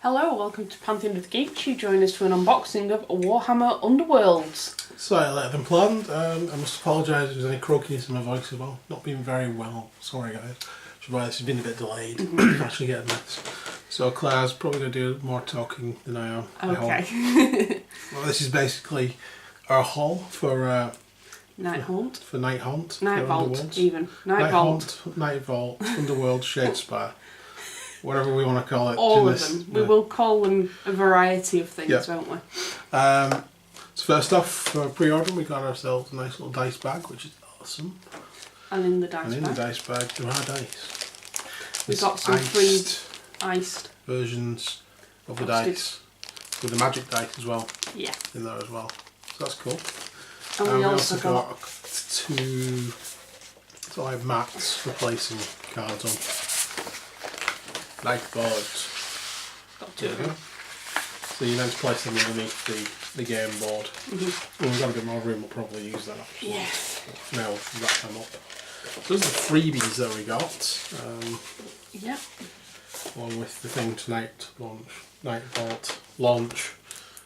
Hello, welcome to Pantheon of the Geeks. You join us for an unboxing of Warhammer Underworlds. Slightly later than planned. I must apologise if there's any croakiness in my voice as well. Not been very well. Sorry guys. Which is why this has been a bit delayed. Actually getting this. So Claire's probably going to do more talking than I am. Okay. Well, this is basically our haul for Nightvault. For Nightvault. Nightvault even. Nightvault. Nightvault, Underworld, Shadespire. Whatever we want to call it. All of them. We will call them a variety of things, won't we? So first off, for pre-order we got ourselves a nice little dice bag, which is awesome. And in the dice bag. And in the dice bag there are dice. We've got some free iced versions of the dice. With the magic dice as well. Yeah. In there as well. So that's cool. And we also got two mats for placing cards on. Nightvault. Got two of them. So you then place them underneath the game board. When we've got a bit more room, we'll probably use that actually. Yeah. Now we'll wrap them up. So those are the freebies that we got. Yeah. Along with the thing tonight, Nightvault launch,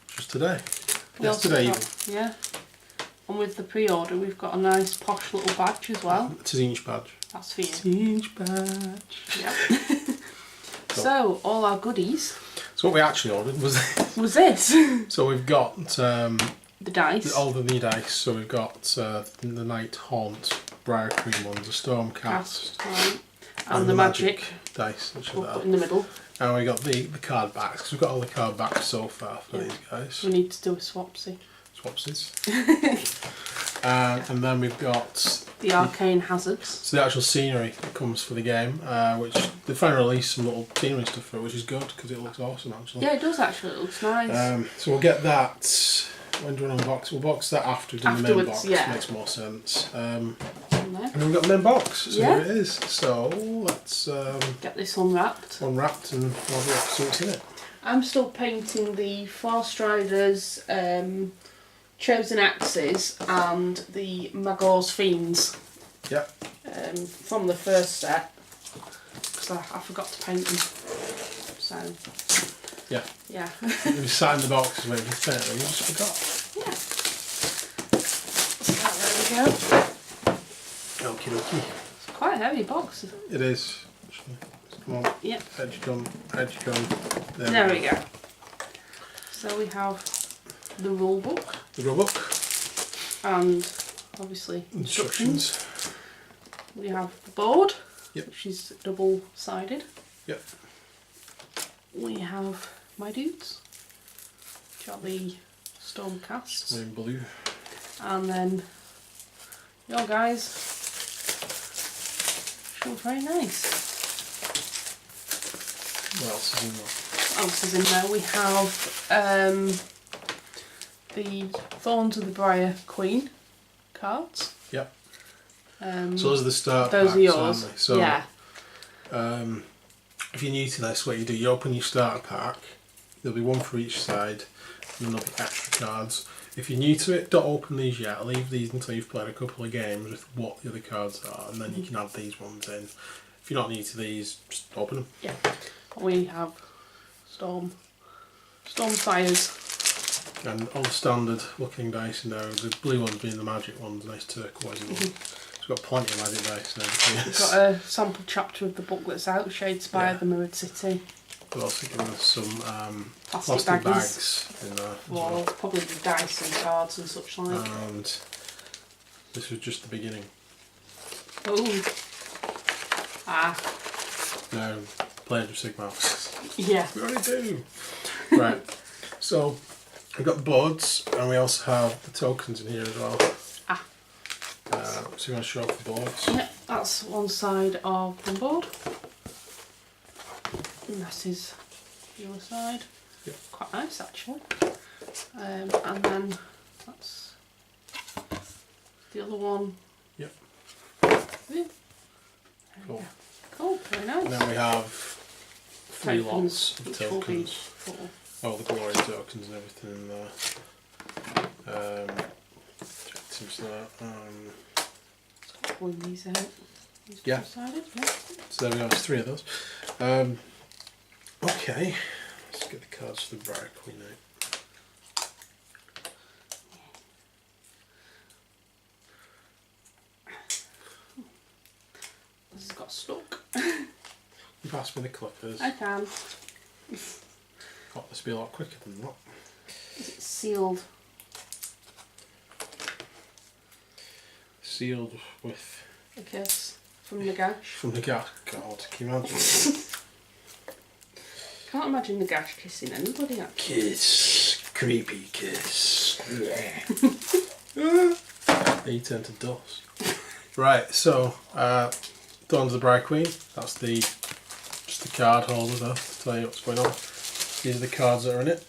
which was today. Yesterday even. Yeah. And with the pre-order we've got a nice posh little badge as well. It's a Zinch badge. That's for you. Zinch badge. Yeah. So, all our goodies. So what we actually ordered was this. So we've got the dice. all the knee dice. So we've got the Night Haunt, Briar Queen ones, the Stormcast, right. and the magic dice, which we'll are put there. in the middle. And we got the card backs, because we've got all the card backs so far for these guys. We need to do a swapsy. Swapsies. And then we've got the arcane hazards. So the actual scenery that comes for the game, which they finally released some little scenery stuff for, which is good because it looks awesome actually. Yeah, it does actually. It looks nice. So we'll get that. When do we unbox? We'll box that after doing the main box. Yeah. Makes more sense. And then we've got the main box. So here it is. So let's get this unwrapped. Unwrapped and have a look see what's in it. I'm still painting the Farstriders, Chosen Axes and the Magor's Fiends. Yeah. From the first set, because I forgot to paint them. So. Yeah. Yeah. We sat in the box and waiting for it, and we just forgot. Yeah. So there we go. Okie dokie. It's quite a heavy box. It is. Come on. Yep. Edge gun. Edge gun. There we go. So we have the rule book. The rule book. And obviously instructions. We have the board, which is double-sided. Yep. We have my dudes, which are the Stormcasts. In blue. And then your guys. Sure, very nice. What else is in there? What else is in there? We have the Thorns of the Briar Queen cards. Yep. So those are the start those packs, are yours. aren't they? So, yeah. If you're new to this, what you do, you open your starter pack. There'll be one for each side, and then there'll be extra cards. If you're new to it, don't open these yet. Leave these until you've played a couple of games with what the other cards are, and then you can add these ones in. If you're not new to these, just open them. Yeah. We have Stormfires. And all the standard looking dice in there, the blue ones being the magic ones, nice turquoise one. It's got plenty of magic dice now. We've got a sample chapter of the book that's out, Shadespire, the Mirrored City. But also given us some plastic bags in there. Well, probably the dice and cards and such like. And this was just the beginning. Oh. Ah. Now, Blade of Sigmar. Yeah. We already do. Right. So, we've got the boards, and we also have the tokens in here as well. Ah. So you want to show off the boards? Yeah, that's one side of the board. And that is the other side. Yep. Quite nice actually. And then that's the other one. Yep. Yeah. Cool. Cool, very nice. And then we have three Tokens, lots of which will be tokens. four. All the glory tokens and everything in there. Seems that. Pulling these out. Yeah. Decided, yeah. So there we go, there's three of those. Okay, let's get the cards for the Briar Queen out. This has got stuck. You pass me the clippers. I can. Got this to be a lot quicker than that. It's sealed. Sealed with... A kiss from the gash. From the gash. God, can you imagine? Can't imagine the gash kissing anybody actually. Kiss. Creepy kiss. Then you turn to dust. Right, so, Dawn's the Briar Queen. That's just the card holder there to tell you what's going on. These are the cards that are in it.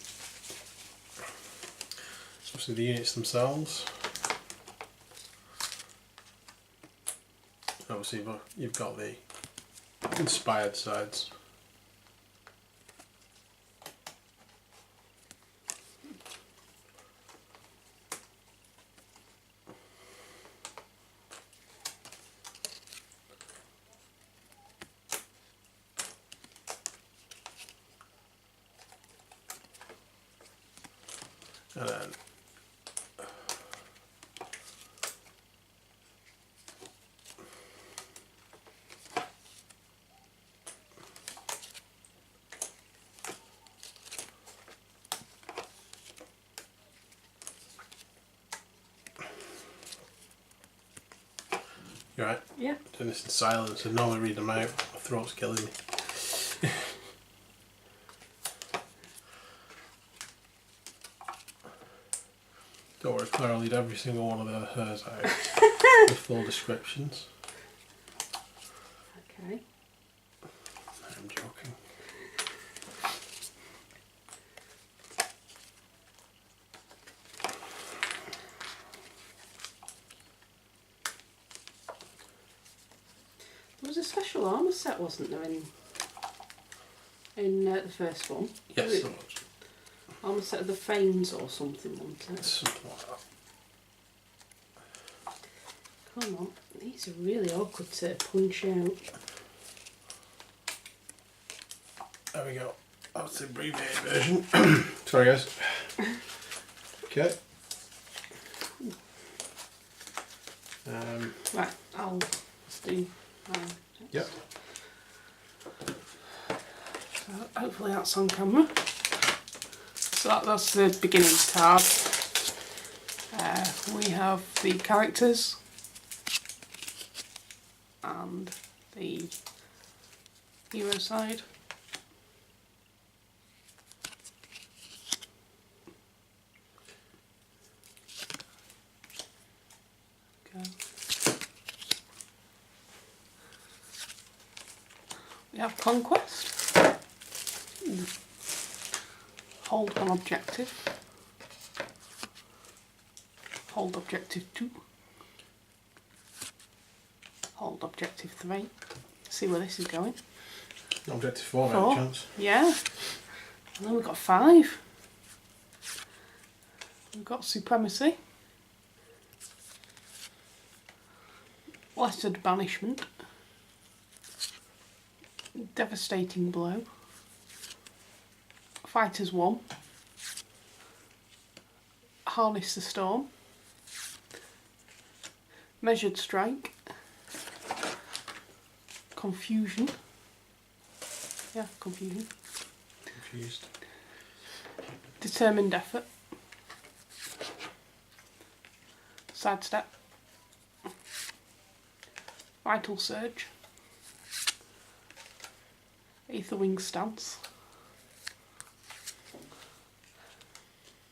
Obviously the units themselves. Obviously you've got the inspired sides. And then you alright? Yeah. Doing this in silence, I normally read them out, my throat's killing me. Don't worry, Claire, I'll read every single one of hers out with full descriptions. Okay. I'm joking. There was a special armour set, wasn't there, in the first one? Yes, there was. Armour set of the Fanes or something, wasn't it? Something like that. Come on, these are really awkward to punch out. There we go. That's the abbreviated version. Sorry guys. Okay. Right, I'll do mine. Yep. So hopefully that's on camera. So that's the beginning card. We have the characters and the hero side. Okay. We have Conquest. Hold on objective. Hold objective 2. Hold objective 3. See where this is going. Objective 4, 4. chance. Yeah. And then we've got 5. We've got Supremacy. Blessed Banishment. Devastating Blow. Fighters 1. Harness the Storm. Measured Strike. Confusion. Yeah, Confusion. Confused. Determined Effort. Sidestep. Vital Surge. Aetherwing Stance.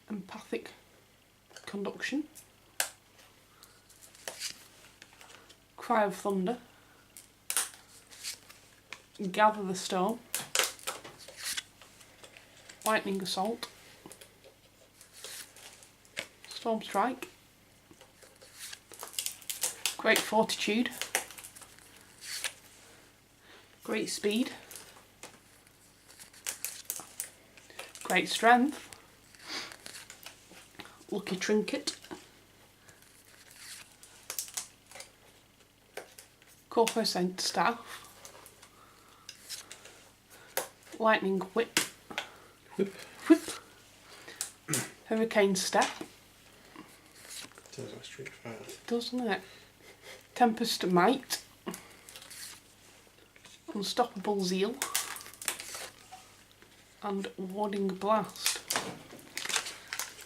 Empathic Conduction. Cry of Thunder. Gather the Storm. Lightning Assault. Storm Strike. Great Fortitude. Great Speed. Great Strength. Lucky Trinket. Corposant Staff. Lightning Whip. Whip. Hurricane Step. Sounds like Street Fighter. Doesn't it? Tempest Might. Unstoppable Zeal. And Warding Blast.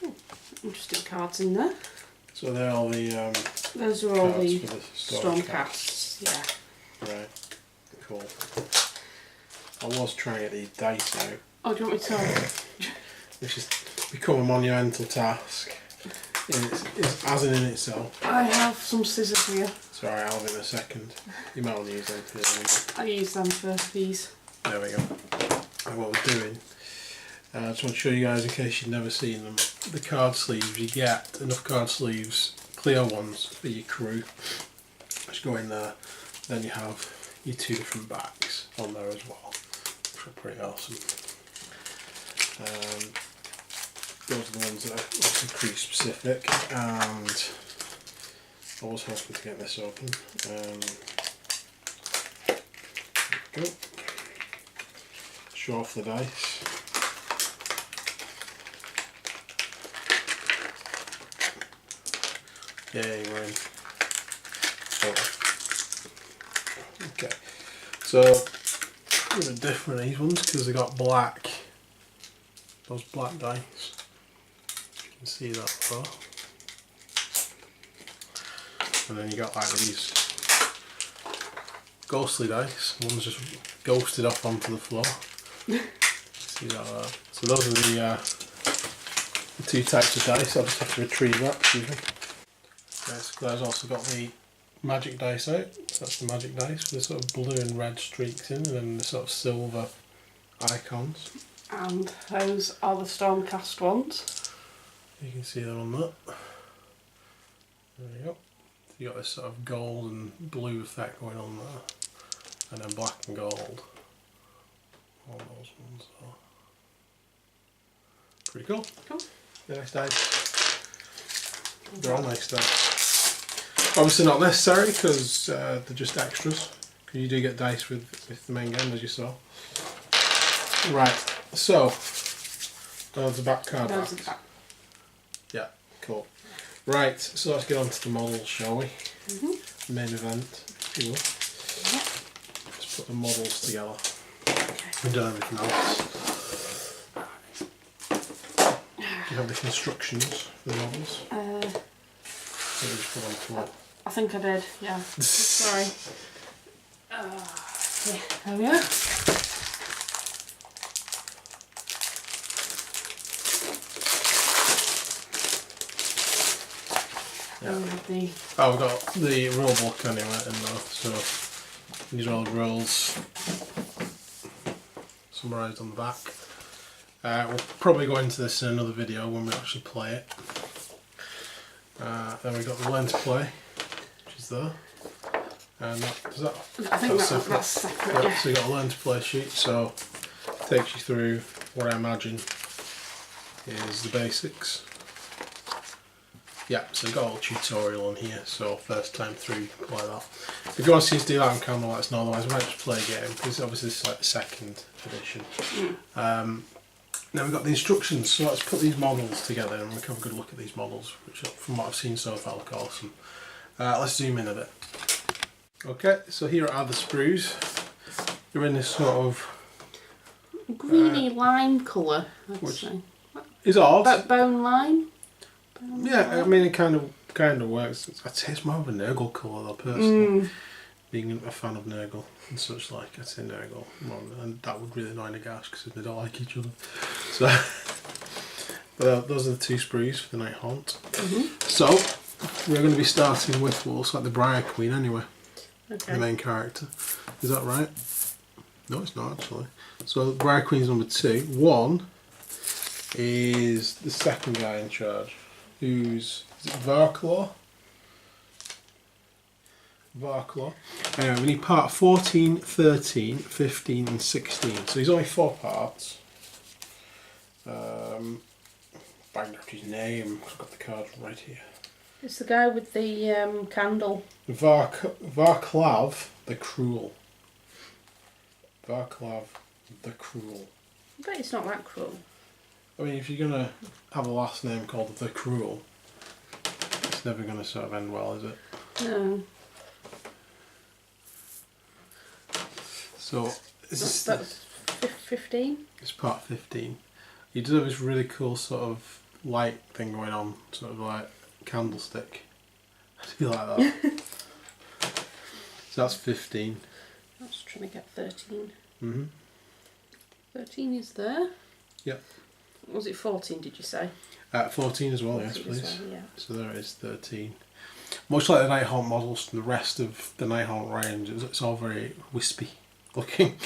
Ooh, interesting cards in there. So they're all the those are all the storm casts. Yeah. Right. Cool. I was trying to get these dice out. Oh, do you want me to? Which has become a monumental task. It's as in itself. I have some scissors here. Sorry, I'll have it in a second. You might want to use them for I use them for these. There we go. And what we're doing, I just want to show you guys in case you've never seen them. The card sleeves, you get enough card sleeves, clear ones for your crew. Just go in there. Then you have your 2 different backs on there as well, which are pretty awesome. Those are the ones that are obviously crew specific, and I was hoping to get this open. There we go. Show off the dice. Yay, we're in. Okay, so they're different, these ones, because they got black, those black dice. You can see that far. And then you got like these ghostly dice. One's just ghosted off onto the floor. See that there. So those are the 2 types of dice. I'll just have to retrieve that. Excuse me. Yes, Claire's also got the magic dice out. So that's the magic dice with the sort of blue and red streaks in, and then the sort of silver icons. And those are the Stormcast ones. You can see them on that. There you go. You got this sort of gold and blue effect going on there, and then black and gold. All those ones are pretty cool. Cool. They're nice dice. They're all nice dice. Obviously not necessary because they're just extras. Because you do get dice with the main game, as you saw. Right. So those are back card backs. Yeah. Cool. Right, so let's get on to the models, shall we? The main event, if you will. Yep. Let's put the models together. Okay. We've done everything else. Do you have the constructions for the models? Just put on floor. I think I did, yeah. Sorry. Yeah, there we are. Yeah. We Oh, we've got the rule book anyway in there, so these are all the rules summarised on the back. We'll probably go into this in another video when we actually play it. Then we've got the learn to play, which is there. And I think that's separate. Yeah. So you've got a learn to play sheet, so it takes you through what I imagine is the basics. Yeah, so you've got a little tutorial on here, so first time through you can play that. If you want to see us do that on camera, let us know, otherwise we might just play a game, because obviously this is like the 2nd edition. Now we've got the instructions, so let's put these models together and we can have a good look at these models, which from what I've seen so far look awesome. Let's zoom in a bit. Okay, so here are the sprues. They're in this sort of greeny lime colour, I'd say. Is odd. But bone lime? Yeah, I mean it kind of works. I'd say it's more of a Nurgle colour though, personally. Being a fan of Nurgle and such like, I'd say Nurgle. And that would really annoy Nagash because they don't like each other. So, but those are the 2 sprues for the Night Haunt. So, we're going to be starting with, well, looks like the Briar Queen anyway. Okay. The main character. Is that right? No, it's not actually. So, Briar Queen's number 2. 1 is the 2nd guy in charge. Who's, is it Varclaw? Varclaw. Anyway, we need part 14, 13, 15 and 16. So he's only 4 parts. Banged out his name, I've got the cards right here. It's the guy with the candle. Varclav the Cruel. Varclav the Cruel. I bet it's not that cruel. I mean, if you're going to have a last name called The Cruel, it's never going to sort of end well, is it? No. So, is That's 15? It's part 15. You do have this really cool sort of light thing going on, sort of like candlestick. I do like that. So that's 15. I was trying to get 13. Mm-hmm. 13 is there. Yep. Was it 14, did you say? 14 as well, 14 yes please. well, yeah. So there is 13. Much like the Nightvault models from the rest of the Nightvault range, it's all very wispy looking.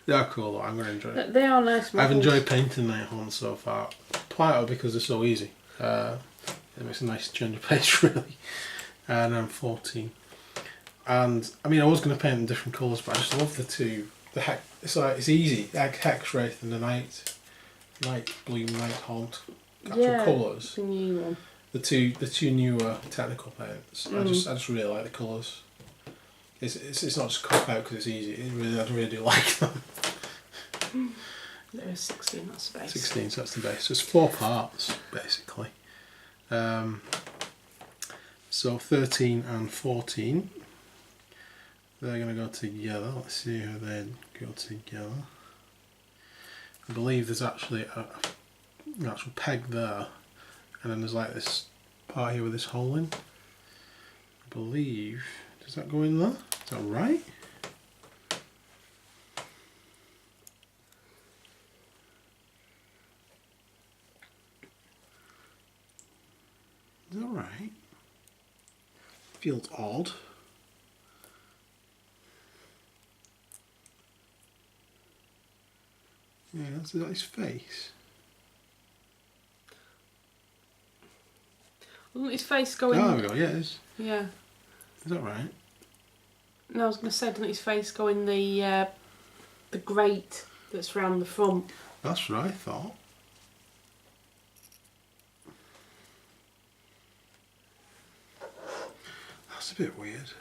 They are cool though, I'm going to enjoy it. They are nice models. I've enjoyed painting Nightvault so far. Partly because they're so easy. It makes a nice change of pace really. And I'm 14. And I mean I was going to paint in different colours, but I just love the two. It's easy, like Hexwraith and the Night Bloom, Nighthaunt actual colours. The new one. The two newer technical paints. I just really like the colours. It's not just a cop out because it's easy. I really do like them. There is 16, that's the base. 16, so that's the base. So it's 4 parts basically. So 13 and 14. They're going to go together. Let's see how they go together. I believe there's actually an actual peg there, and then there's like this part here with this hole in. I believe, does that go in there? Is that right? Is that right? Feels odd. Yeah, is that his face? Wasn't his face going... Oh, there we go, yeah it is. Yeah. Is that right? No, I was going to say, doesn't his face go in the grate that's round the front? That's what I thought. That's a bit weird.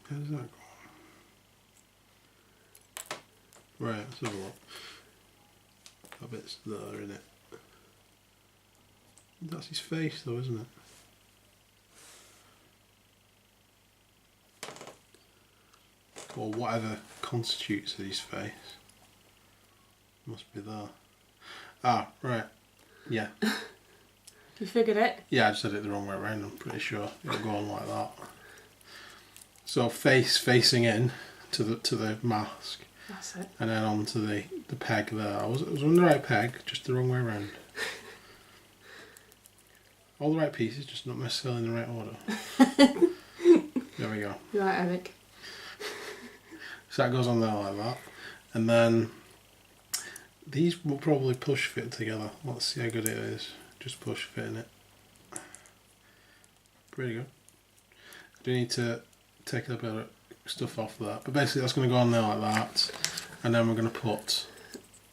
How does that go? Right, let's have a look. That bit's there, isn't it? That's his face though, isn't it? Or whatever constitutes his face. Must be there. Ah, right. Yeah. You figured it? Yeah, I just had it the wrong way around, I'm pretty sure. It'll go on like that. So face facing in to the mask. That's it. And then onto the peg there. It was on the right peg, just the wrong way around. All the right pieces, just not necessarily in the right order. There we go. You're right, Eric. So that goes on there like that. And then these will probably push fit together. Let's see how good it is. Just push fitting it. Pretty good. I do need to take a bit of stuff off that. But basically that's going to go on there like that. And then we're going to put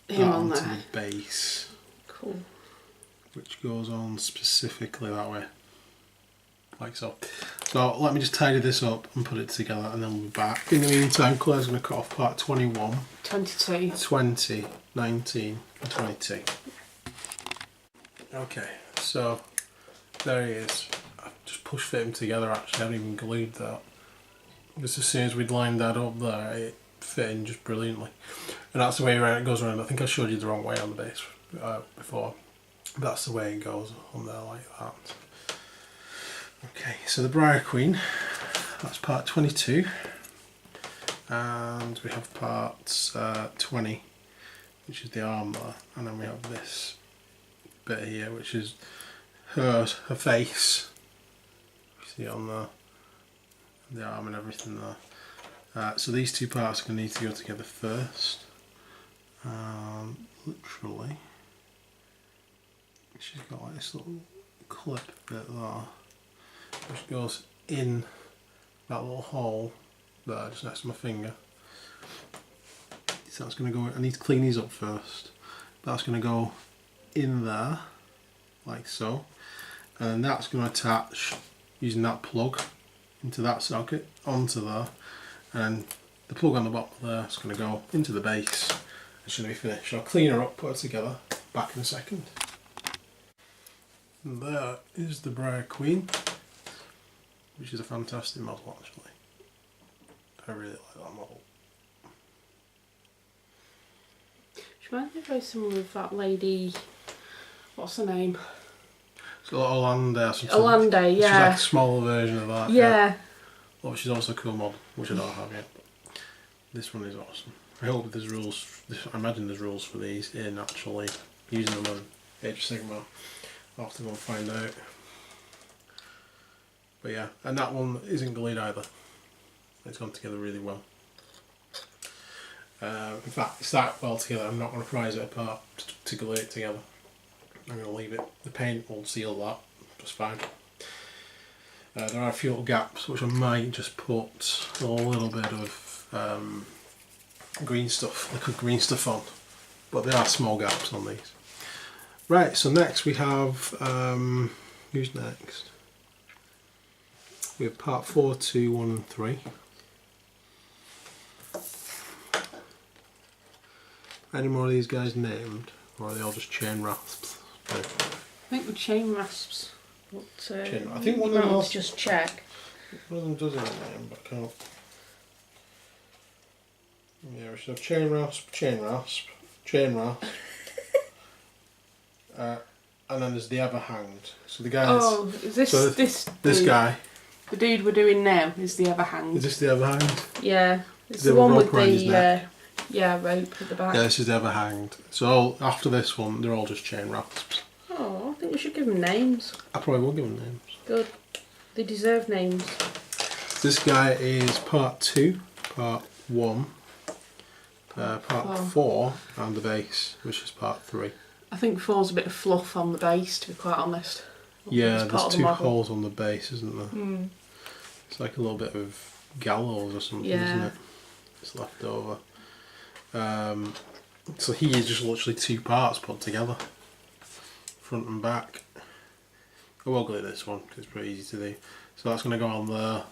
him that on onto there. the base. Cool. Which goes on specifically that way. Like so. So let me just tidy this up and put it together and then we'll be back. In the meantime, Claire's going to cut off part 21, 22, 20, 19 and 22. Okay, so there he is. I've just push fit him together actually, I haven't even glued that. Just as soon as we'd lined that up there, it fit in just brilliantly. And that's the way around it goes around. I think I showed you the wrong way on the base before. That's the way it goes on there like that. Okay, so the Briar Queen, that's part 22. And we have part 20, which is the arm there. And then we have this bit here, which is her face. You see it on there. The arm and everything there. So these two parts are going to need to go together first. Literally, she's got like this little clip bit there, which goes in that little hole there, just next to my finger. So that's going to go, I need to clean these up first. That's going to go in there, like so. And that's going to attach, using that plug, into that socket, onto there. And then the plug on the bottom there is going to go into the base. It's going to be finished. I'll clean her up, put her together, Back in a second. And there is the Briar Queen, which is a fantastic model actually. I really like that model. She reminds me very similar with that lady, what's her name? So Olande or something. Olande, yeah. She's like a smaller version of that. Yeah. Well, which is also a cool model, which I don't have yet. This one is awesome. I hope there's rules, I imagine there's rules for these in actually using them on Age of Sigmar. I'll have to go and find out. But yeah, and that one isn't glued either. It's gone together really well. In fact, it's that well together, I'm not going to prise it apart to glue it together. I'm going to leave it. The paint will seal that just fine. There are a few little gaps which I might just put a little bit of green stuff, liquid green stuff on, but there are small gaps on these. Right, so next we have, who's next? We have part 4, 2, 1 and 3. Any more of these guys named, or are they all just chain rasps? I think the chain rasps. But, I think one of them has just check. One of them does have a name, but I can't. Yeah, we should have chain rasp, chain rasp, chain rasp. And then there's the ever hanged. So the guy. Oh, is this so this dude, guy? The dude we're doing now is the ever hanged. Is this the ever hanged? Yeah, it's the the one rope with around his neck. rope at the back. Yeah, this is the ever hanged. So after this one, they're all just chain rasps. Oh, I think we should give them names. I probably will give them names. Good. They deserve names. This guy is part 2, part 1, part 4, and the base, which is part 3. I think 4's a bit of fluff on the base, to be quite honest. Yeah, there's 2 holes on the base, isn't there? Mm. It's like a little bit of gallows or something, isn't it? It's left over. So he is just literally 2 parts put together, front and back. I will glue this one because it's pretty easy to do. So that's going to go on there,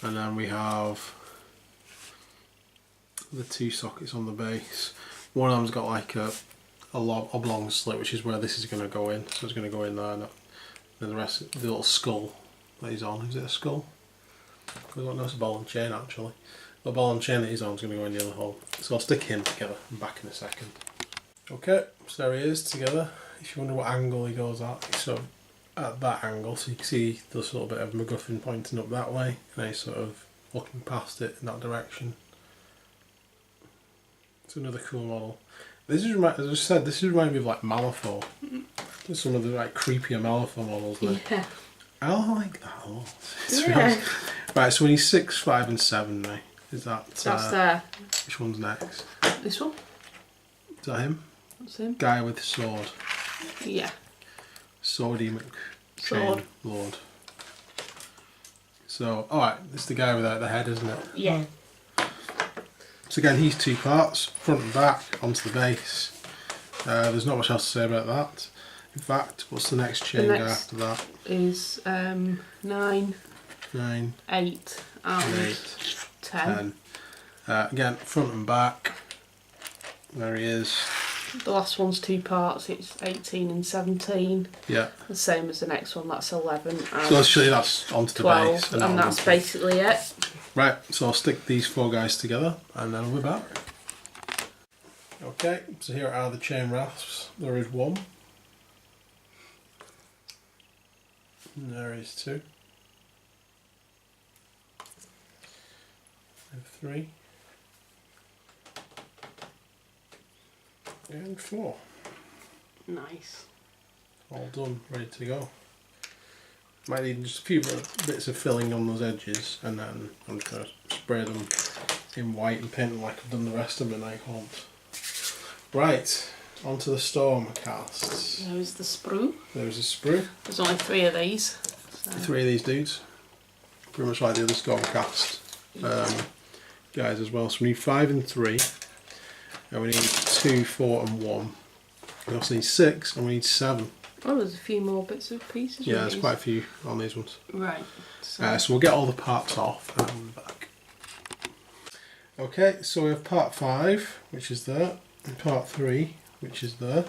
and then we have the 2 sockets on the base. One of them's got like a oblong slit, which is where this is going to go in. So it's going to go in there, and then the rest, the little skull that he's on. Is it a skull? I don't know, it's a ball and chain actually. The ball and chain that he's on is going to go in the other hole. So I'll stick him together and back in a second. Okay, so there he is together. If you wonder what angle he goes at, he's sort of at that angle, so you can see there's a little bit of MacGuffin pointing up that way, and he's sort of looking past it in that direction. It's another cool model. This is, as I said, this reminds me of like Malifaux. There's some of the like creepier Malifaux models there. Yeah. I like that a lot. Yeah. Right, so we need 6, 5 and 7 now. Is that... That's there. Which one's next? This one? Is that him? That's him. Guy with the sword. Yeah. Swordy Sword. McChain Lord. So, alright, this is the guy without the head, isn't it? Yeah. So again, he's 2 parts, front and back, onto the base. There's not much else to say about that. In fact, what's the next chain guy after that? Is 9, 8, and 8, 10. Again, front and back. There he is. The last one's 2 parts, it's 18 and 17. Yeah. The same as the next one, that's 11 and So let's show you that's onto the 12, base. and that's basically it. Right, so I'll stick these 4 guys together and then we'll be back. Okay, so here are the chain rasps. There is 1. And there is 2. And 3. And 4. Nice. All done, ready to go. Might need just a few bits of filling on those edges, and then I'm just going to spray them in white and paint them like I've done the rest of the Nightvault. Right, onto the storm casts. There's the sprue. There's a sprue. There's only 3 of these. So. 3 of these dudes. Pretty much like the other storm cast guys as well. So we need 5 and 3. And we need 2, 4 and 1. We also need 6 and we need 7. Oh, there's a few more bits of pieces. Yeah, there's quite a few on these ones. Right. So we'll get all the parts off and we'll be back. Okay, so we have part 5, which is there, and part 3, which is there.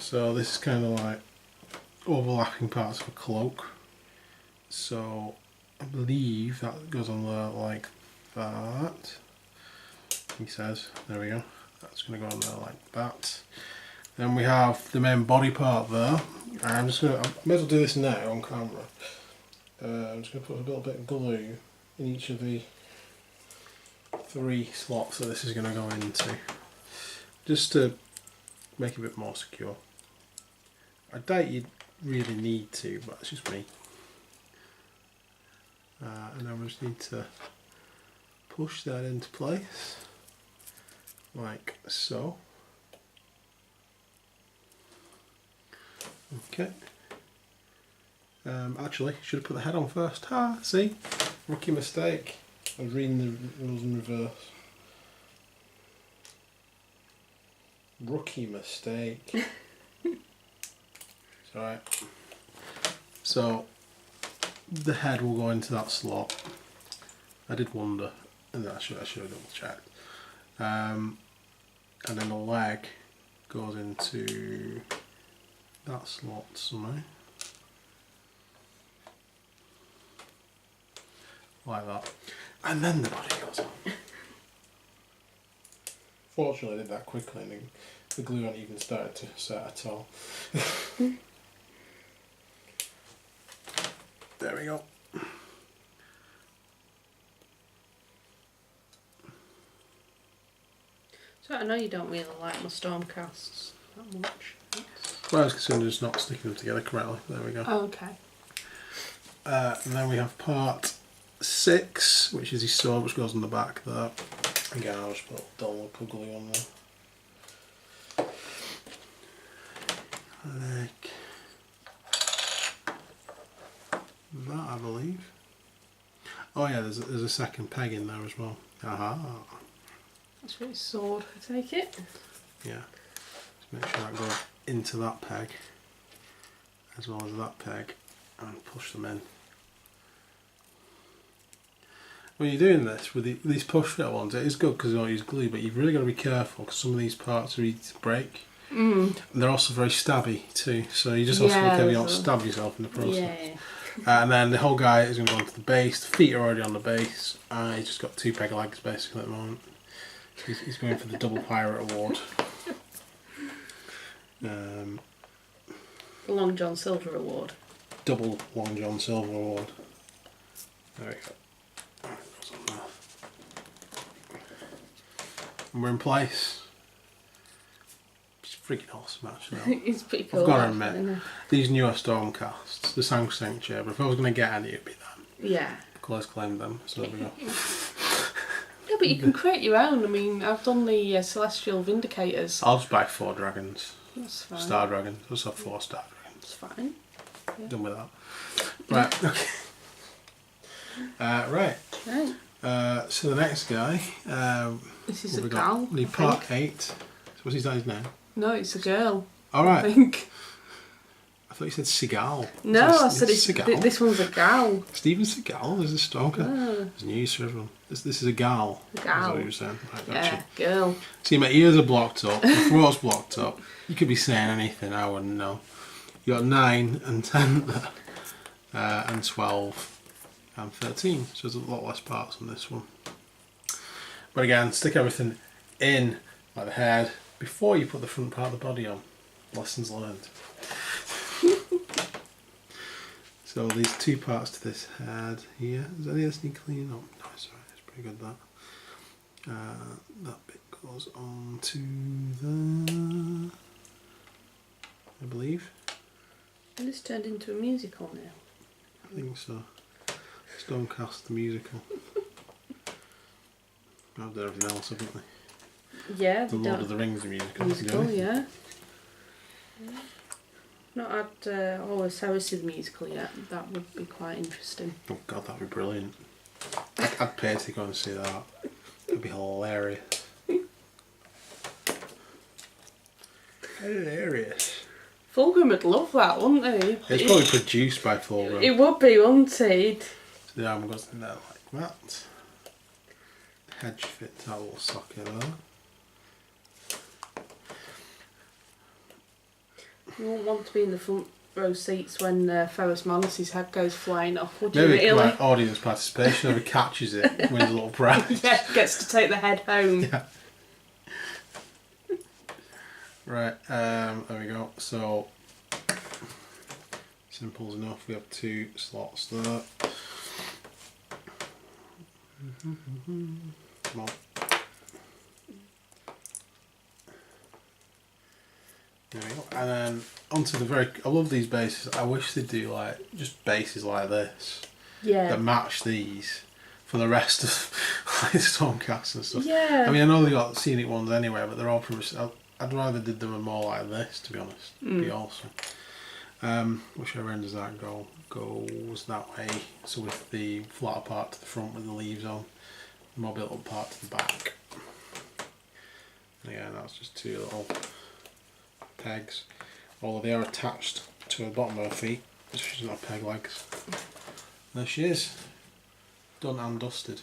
So this is kind of like overlapping parts of a cloak. So I believe that goes on there like that. He says, there we go. That's going to go on there like that. Then we have the main body part there. I may as well do this now on camera. I'm just going to put a little bit of glue in each of the 3 slots that this is going to go into, just to make it a bit more secure. I doubt you'd really need to, but it's just me. And then we just need to push that into place, like so. Okay. Actually, should have put the head on first. Ah, see? Rookie mistake. I was reading the rules in reverse. Rookie mistake. It's alright. So, the head will go into that slot. I did wonder, and I should have double checked. And then the leg goes into that slot somewhere. Like that. And then the body goes on. Fortunately I did that quickly and the glue hadn't even started to set at all. There we go. So I know you don't really like my stormcasts that much. Well, I was concerned just not sticking them together correctly. There we go. Oh, okay. And then we have part 6, which is his sword, which goes on the back there. Again, I'll just put a dull local glue on there. Like that, I believe. Oh yeah, there's a second peg in there as well. Aha. That's for his sword, I take it. Yeah. Just make sure that goes into that peg, as well as that peg, and push them in. When you're doing this with these push fit ones, it is good because you don't use glue, but you've really got to be careful because some of these parts are easy to break. And they're also very stabby too, so you just have to be careful you don't stab yourself in the process. Yeah. And then the whole guy is going to go onto the base. The feet are already on the base. He's just got 2 peg legs basically at the moment. He's going for the double pirate award. The Long John Silver award. Double Long John Silver award. There we go. And we're in place. It's freaking awesome actually. It's pretty cool. I've got to admit, these newer Stormcasts, the Sang Sanctuary, but if I was going to get any, it'd be them. Yeah. Close claim them, so there we go. Yeah, but you can create your own. I mean, I've done the Celestial Vindicators. I'll just buy 4 dragons. That's fine. Star dragons. I'll just have 4 star dragons. That's fine. Yeah. Done with that. Right, okay. Right. Right. So the next guy. This is a gal. Part 8. What's his name now? No, it's a girl. Alright. I think. I thought you said Seagal. No, I said Seagal. this one's a gal. Steven Seagal is a stalker. Oh. It's news for everyone. This is a gal. A gal. That's what you were saying. Right, Yeah, girl. See, my ears are blocked up. My throat's blocked up. You could be saying anything, I wouldn't know. You got 9 and 10 there. And 12 and 13. So there's a lot less parts on this one. But again, stick everything in, like the head, before you put the front part of the body on. Lessons learned. So these 2 parts to this head here. Is any of this need cleaning up? No, it's alright, it's pretty good that. That bit goes on to the, I believe. And this turned into a musical now. I think so. Stormcast the musical. I've done everything else, haven't they? Yeah, The Lord of the Rings musical. yeah. Not had Always Heresy the musical yet. That would be quite interesting. Oh god, that'd be brilliant. I'd pay to go and see that. That'd be hilarious. Hilarious. Fulgrim would love that, wouldn't he? It's probably produced by Fulgrim. It would be, wouldn't it? So the arm goes in there like that. Hedge fits that little socket there. You won't want to be in the front row seats when Ferris Manus's head goes flying off, would you Maybe really? like audience participation. Whoever catches it wins a little prize. Yeah, gets to take the head home. Yeah. Right, there we go. So, simple enough. We have 2 slots there. Come on. There we go. And then onto the I love these bases. I wish they'd do like just bases like this that match these for the rest of like Stormcast and stuff. Yeah. I mean, I know they got scenic ones anyway, but they're all pretty. I'd rather did them more like this, to be honest. It'd be awesome. Whichever end does that go? Goes that way. So with the flatter part to the front with the leaves on, the more built up part to the back. And again, that's just 2 little pegs. Although they are attached to the bottom of her feet, she's not peg legs. There she is. Done and dusted.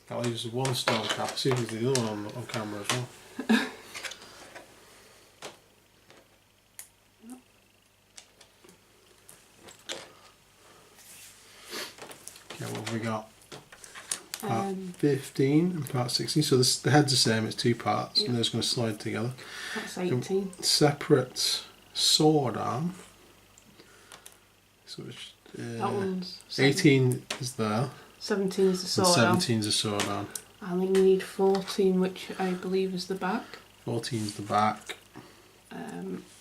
That leaves 1 stone cap. See if there's the other one on camera as well. Okay, what have we got? Part 15 and part 16. So the head's the same, it's 2 parts, and they're just going to slide together. That's 18. Separate sword arm. So it's, that one's 18 is there. 17 is the sword arm. 17 is the sword arm. I think you need 14, which I believe is the back. 14 is the back.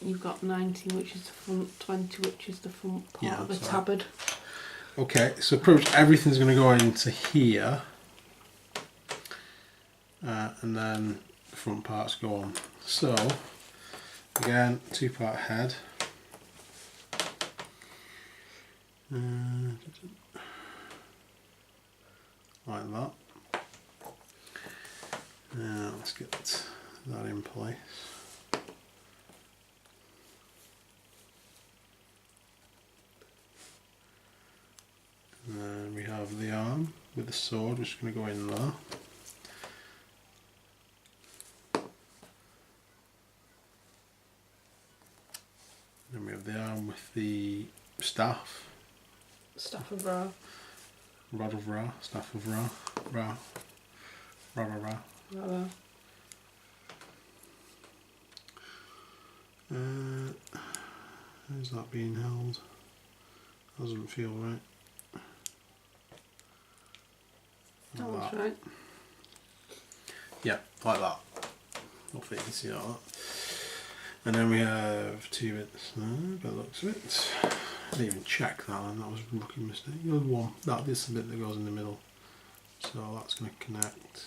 You've got 19, which is the front, 20, which is the front part of the sorry. tabard. Okay, so pretty much everything's going to go into here. And then the front parts go on. So, again, 2-part head. Like that. Let's get that in place. And then we have the arm with the sword, which is going to go in there. Then we have the arm with the staff. Staff of Ra. Rod of Ra, Staff of Ra, Ra, Ra Ra Ra. Ra. How's that being held? Doesn't feel right. That one's right. Yeah, like that. Hopefully you can see all that. And then we have 2 bits there, by the looks of it. I didn't even check that one, that was a rookie mistake. The other one, that is the bit that goes in the middle. So that's going to connect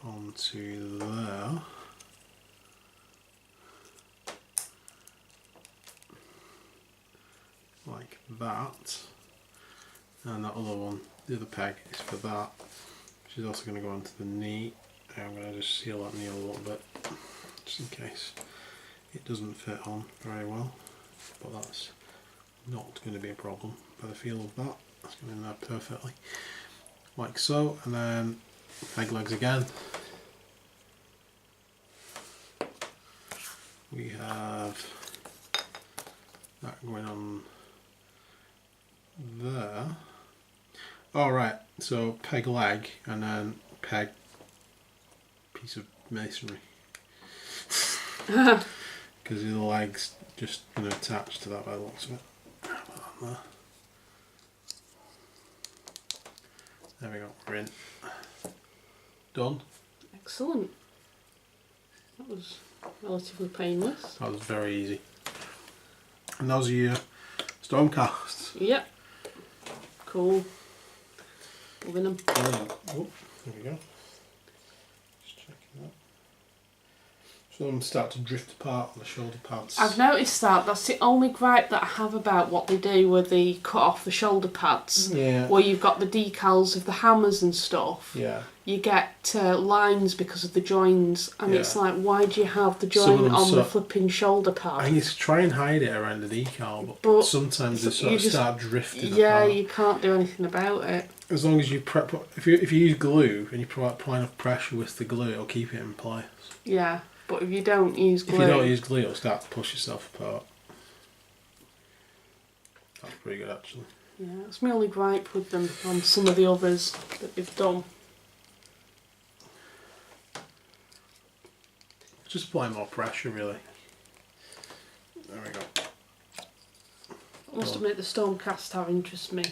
onto there. Like that. And that other one, the other peg, is for that. Which is also going to go onto the knee. I'm going to just seal that knee a little bit, just in case it doesn't fit on very well. But that's not going to be a problem by the feel of that. That's going in there perfectly, like so. And then peg legs again. We have that going on there. All right, so peg leg and then peg piece of masonry. Because the leg's just going to attach to that by the looks of it. There we go, we're in. Done. Excellent. That was relatively painless. That was very easy. And those are your Stormcasts. Yep. Cool. Loving them. Oh, there we go. Just checking that. Some of them start to drift apart on the shoulder pads. I've noticed that. That's the only gripe that I have about what they do where they cut off the shoulder pads. Yeah. Where you've got the decals of the hammers and stuff. Yeah. You get lines because of the joins, and Yeah. it's like, why do you have the Some of join them on the flipping shoulder pad? I think it's to try and hide it around the decal, but sometimes they sort of start drifting apart. You can't do anything about it. As long as you if you use glue and you apply enough pressure with the glue, it'll keep it in place. Yeah. but if you don't use glue... If you don't use glue, it'll start to push yourself apart. That's pretty good, actually. Yeah, that's my only gripe with them on some of the others that they've done. Just apply more pressure, really. There we go. I must admit, the Stormcast have interested me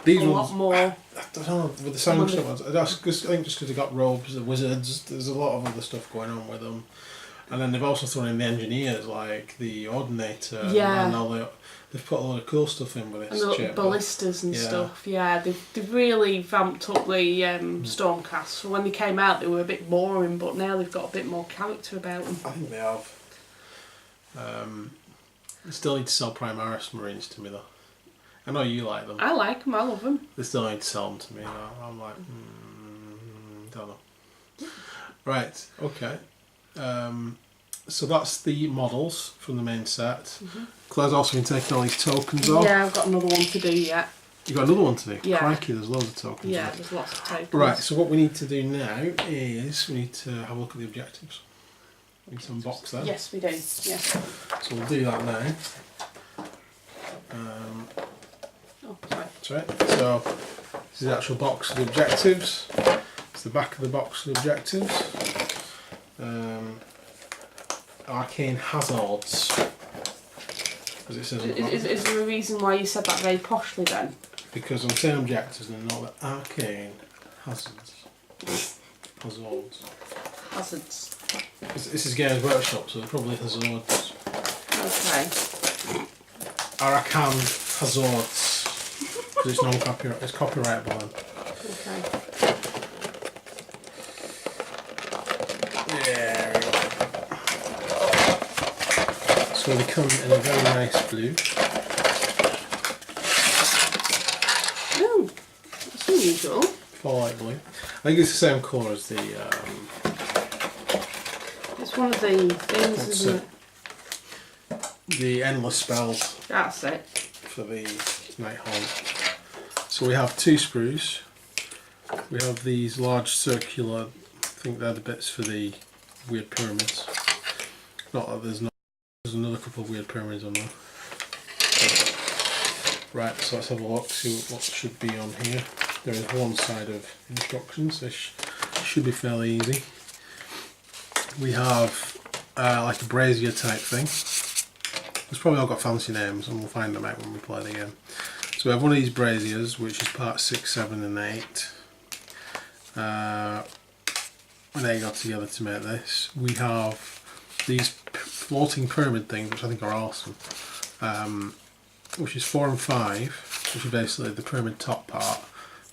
These a ones, lot more. I don't know, with the Sanction ones, I think just because they've got robes, the wizards, there's a lot of other stuff going on with them. And then they've also thrown in the engineers, like the Ordinator, and all they've put a lot of cool stuff in with it. And the little ballistas and stuff. Yeah, they've really vamped up the Stormcast. So when they came out, they were a bit boring, but now they've got a bit more character about them. I think they have. They still need to sell Primaris Marines to me, though. I know you like them. I like them, I love them. They still need to sell them to me, though. I'm like, don't know. Right, okay. So that's the models from the main set. Claire's also been taking all these tokens off. Yeah, I've got another one to do yet. You've got another one to do? Yeah. Crikey, there's loads of tokens. Yeah, there's lots of tokens. Right, so what we need to do now is we need to have a look at the objectives. We need to unbox them. Yes, we do. Yes. So we'll do that now. Oh, sorry. That's right. So this is the actual box of the objectives. It's the back of the box of the objectives. Arcane hazards. As it says on the bottom. Is there a reason why you said that very poshly then? Because I'm saying objectives and not the arcane hazards. Hazards. Hazards. This is Games Workshop, so they're probably hazards. Okay. Arcane hazards. Because it's non-copyright. It's copyrightable then. Okay. There we go. So they come in a very nice blue. Oh, that's unusual. Fall light blue. I think it's the same colour as the. It's one of the things, isn't it? The endless spells. That's it. For the night haunt. So we have 2 sprues. We have these large circular. I think they're the bits for the weird pyramids. Not that there's not. There's another couple of weird pyramids on there. Right, so let's have a look, see what should be on here. There is one side of instructions, this should be fairly easy. We have like a brazier type thing. It's probably all got fancy names and we'll find them out when we play the game. So we have one of these braziers, which is part 6, 7 and 8. And they got together to make this. We have these floating pyramid things, which I think are awesome, which is 4 and 5, which is basically the pyramid top part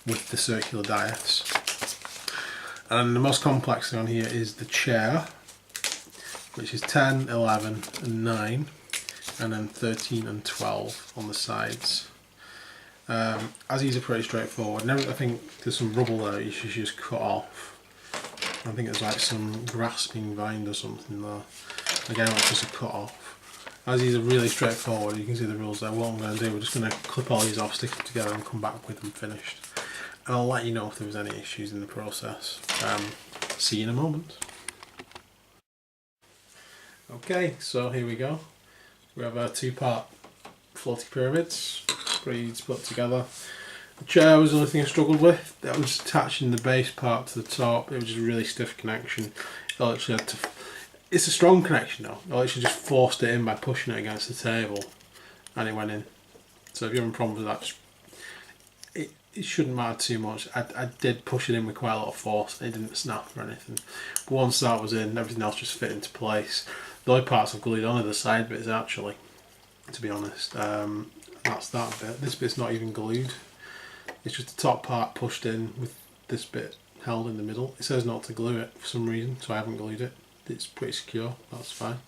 with the circular diets. And the most complex thing on here is the chair, which is 10, 11 and 9, and then 13 and 12 on the sides. As these are pretty straightforward, and I think there's some rubble there you should just cut off. I think there's like some grasping vine or something there. Again, it's just a cut off. As these are really straightforward, you can see the rules there. What I'm going to do, we're just going to clip all these off, stick them together and come back with them finished. And I'll let you know if there was any issues in the process. See you in a moment. Okay, so here we go. We have our 2-part floating pyramids, pretty easy to put together. The chair was the only thing I struggled with. That was attaching the base part to the top. It was just a really stiff connection. I literally had to. It's a strong connection though. I literally just forced it in by pushing it against the table, and it went in. So if you're having problems with that, it shouldn't matter too much. I did push it in with quite a lot of force. It didn't snap or anything. But once that was in, everything else just fit into place. The only parts I've glued on are the side bits actually, to be honest. That's that bit. This bit's not even glued. It's just the top part pushed in with this bit held in the middle. It says not to glue it for some reason, so I haven't glued it. It's pretty secure, that's fine.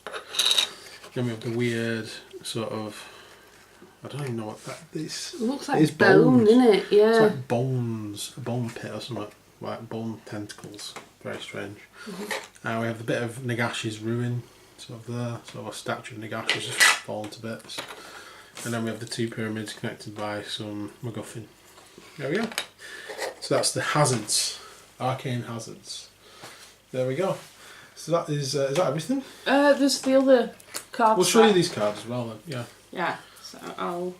Then we have the weird sort of, I don't even know what that is. It looks like bone, doesn't it? Yeah. It's like bones, a bone pit or something, like bone tentacles. Very strange. We have the bit of Nagashi's ruin, sort of there, sort of a statue of Nagashi just fallen to bits. And then we have the 2 pyramids connected by some MacGuffin. There we go. So that's the hazards, arcane hazards. There we go. So is that everything? There's the other cards. We'll show you these cards as well then, yeah. Yeah, so I'll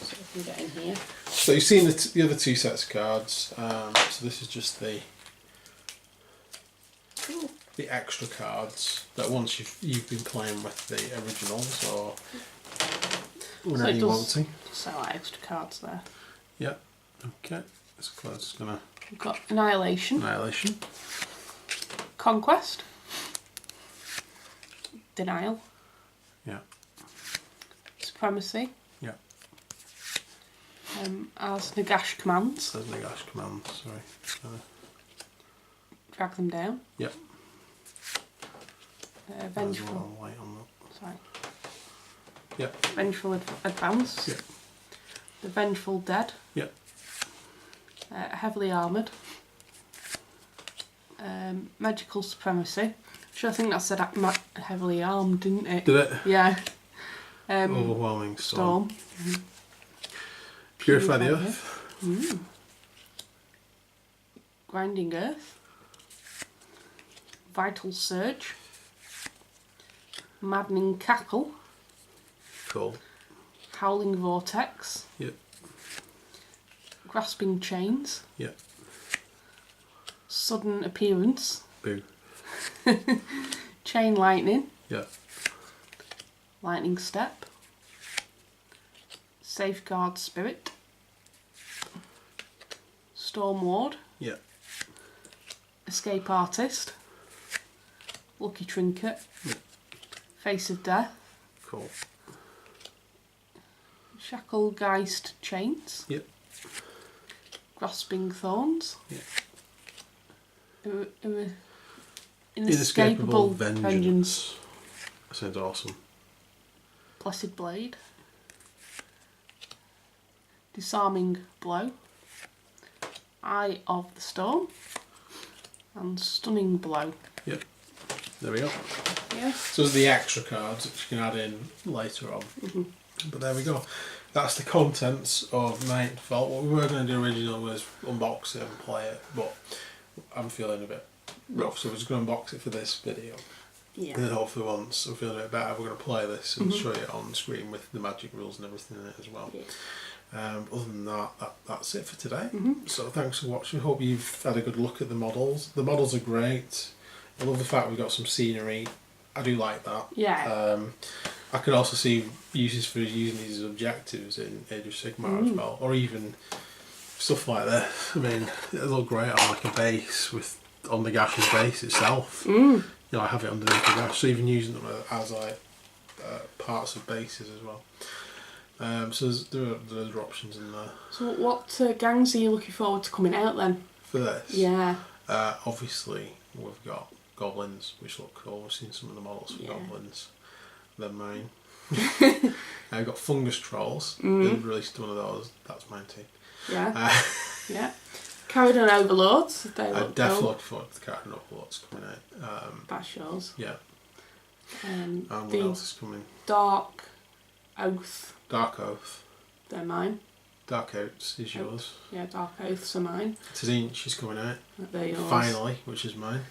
see if I can get in here. So you've seen the other two sets of cards. So this is just the extra cards that once you've been playing with the originals or whenever you want to. So like extra cards there. Yeah. Okay. So Claire's gonna. We've got Annihilation. Annihilation. Conquest. Denial. Yeah. Supremacy. Yeah. As Nagash commands. As Nagash commands, sorry. Drag them down. Yep. Vengeful. Light on that. Sorry. Yep. Vengeful advance. Yep. The Vengeful Dead. Yep. Heavily armoured. Magical Supremacy. Which I think that said heavily armed, didn't it? Did it? Yeah. Overwhelming storm. Purify the earth. Grinding Earth. Vital Surge. Maddening Cackle. Cool. Howling Vortex. Yep. Grasping Chains. Yep. Sudden Appearance. Boo. Chain Lightning. Yep. Lightning Step. Safeguard Spirit. Storm Ward. Yep. Escape Artist. Lucky Trinket. Yep. Face of Death. Cool. Shacklegeist Chains. Yep. Grasping Thorns. Yep. Inescapable Vengeance. That sounds awesome. Blessed Blade. Disarming Blow. Eye of the Storm. And Stunning Blow. Yep. There we go. Yeah. So there's the extra cards which you can add in later on. But there we go. That's the contents of Nightvault. What we were going to do originally was unbox it and play it, but I'm feeling a bit rough, so we're just going to unbox it for this video. Yeah. And then hopefully once I'm feeling a bit better, we're going to play this and show you on screen with the magic rules and everything in it as well. Yeah. Other than that's it for today. So thanks for watching. Hope you've had a good look at the models. The models are great. I love the fact we've got some scenery. I do like that. Yeah. I could also see uses for using these as objectives in Age of Sigmar as well, or even stuff like this. I mean, it look great on like a base on the Gash's base itself. You know, I have it underneath the Gash, so even using them as like parts of bases as well. So there are other options in there. So what gangs are you looking forward to coming out then? For this? Yeah. Obviously, we've got goblins, which look cool. We've seen some of the models for goblins. They're mine. I've got fungus trolls. They've released one of those. That's mine too. Yeah. Yeah. Carrion Overlords. They I look definitely cool. look forward to the Carrion Overlords coming out. That's yours. Yeah. And what else is coming? Dark Oath. Dark Oath. They're mine. Dark Oaths is yours. Yeah, Dark Oaths are mine. Tzinch is coming out. They're yours. Finally, which is mine.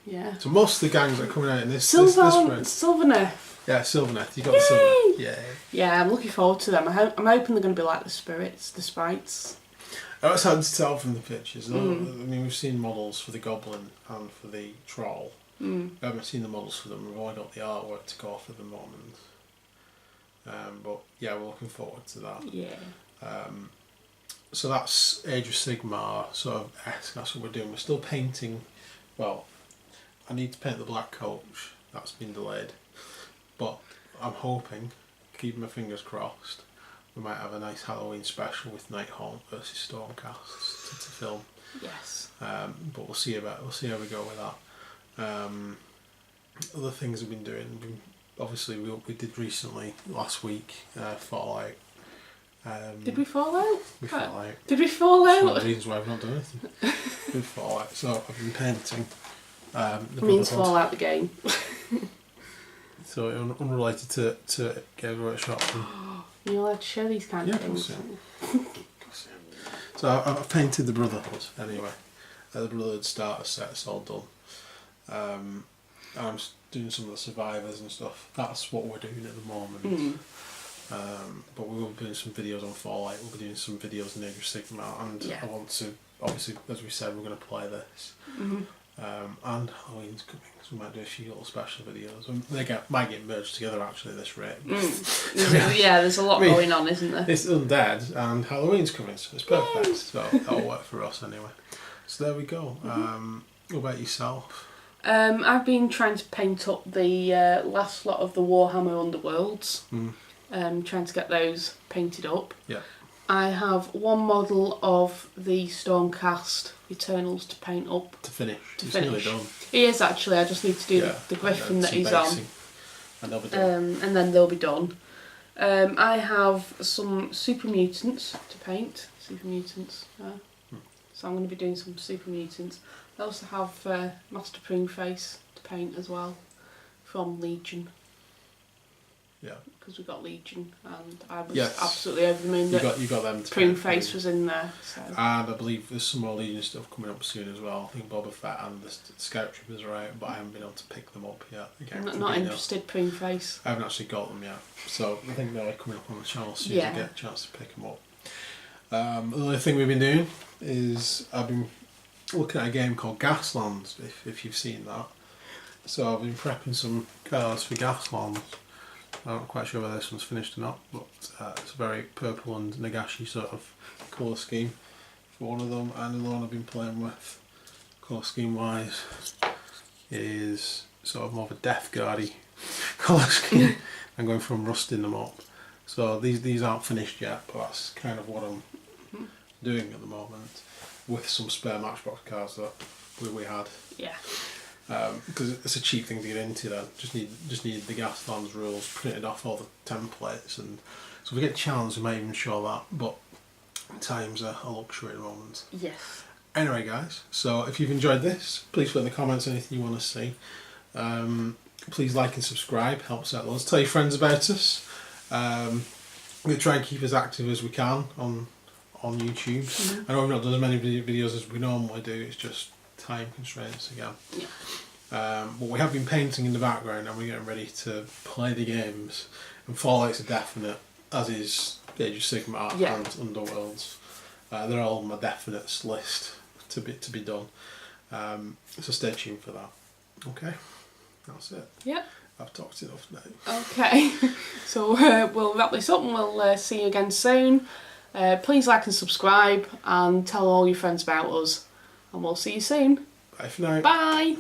Yeah. So most of the gangs that are coming out in this Sylvaneth. Yeah, Sylvaneth. You got the Sylvaneth. Yeah. Yeah, I'm looking forward to them. I'm hoping they're going to be like the spirits, the sprites. It's hard to tell from the pictures. I mean, we've seen models for the goblin and for the troll. We haven't seen the models for them. We've only got the artwork to go off at the moment. But yeah, we're looking forward to that. Yeah. So that's Age of Sigmar sort of esque. That's what we're doing. We're still painting. Well, I need to paint the black coach. That's been delayed. But I'm hoping, keeping my fingers crossed, we might have a nice Halloween special with Nightvault versus Stormcast to film. Yes. But we'll see how we go with that. Other things we've been doing. Obviously, we did recently last week Fallout. Did we fall out? We fell out. Did we fall out? That's one of the reasons why I've not done anything. We fall out. So I've been painting. It means fall out the game. So unrelated to Games Workshop. You're allowed to show these kind of things. So I've painted the Brotherhood anyway. The Brotherhood starter set, it's all done. And I'm doing some of the survivors and stuff. That's what we're doing at the moment. But we will be doing some videos on Fallout, we'll be doing some videos in Age of Sigmar, and I want to, obviously, as we said, we're going to play this. And Halloween's coming, so we might do a few little special videos. They might get merged together actually at this rate. Yeah, there's a lot going on, isn't there? It's Undead and Halloween's coming, so it's perfect. Yay. So that'll work for us anyway. So there we go. What about yourself? I've been trying to paint up the last lot of the Warhammer Underworlds. Trying to get those painted up. Yeah. I have one model of the Stormcast Eternals to paint up. To finish. It's nearly done. He is actually. I just need to do the griffin that he's on. And they'll be done. And then they'll be done. I have some Super Mutants to paint. Super Mutants. So I'm going to be doing some Super Mutants. I also have Master Pruneface to paint as well from Legion. Yeah. Because we got Legion, and I was absolutely over the moon that you got them. Pruneface was in there. So. And I believe there's some more Legion stuff coming up soon as well. I think Boba Fett and the Scout Troopers are out, but I haven't been able to pick them up yet. I'm not interested, Pruneface. I haven't actually got them yet, so I think they're coming up on the channel soon to get a chance to pick them up. The other thing we've been doing is I've been looking at a game called Gaslands, if you've seen that. So I've been prepping some cards for Gaslands. I'm not quite sure whether this one's finished or not, but it's a very purple and Nagashi sort of colour scheme for one of them, and the one I've been playing with, colour scheme wise, is sort of more of a Death Guardy colour scheme. I'm going from rusting them up. So these aren't finished yet, but that's kind of what I'm doing at the moment, with some spare Matchbox cards that we had. Yeah. Because it's a cheap thing to get into then. Just need the Gaslands rules printed off all the templates, and so if we get challenged we might even show that, but time's a luxury at the moment. Yes. Anyway guys, so if you've enjoyed this, please put in the comments anything you want to see. Please like and subscribe, helps out loads. Tell your friends about us. We're going to try and keep as active as we can on YouTube. I know we've not done as many videos as we normally do, it's just time constraints again. But we have been painting in the background and we're getting ready to play the games, and Fallout's a definite, as is Age of Sigmar and Underworlds. They're all on my definites list to be done. So stay tuned for that. Okay, that's it. Yep. I've talked enough now. Okay, so we'll wrap this up and we'll see you again soon. Please like and subscribe and tell all your friends about us. And we'll see you soon. Bye for now. Bye.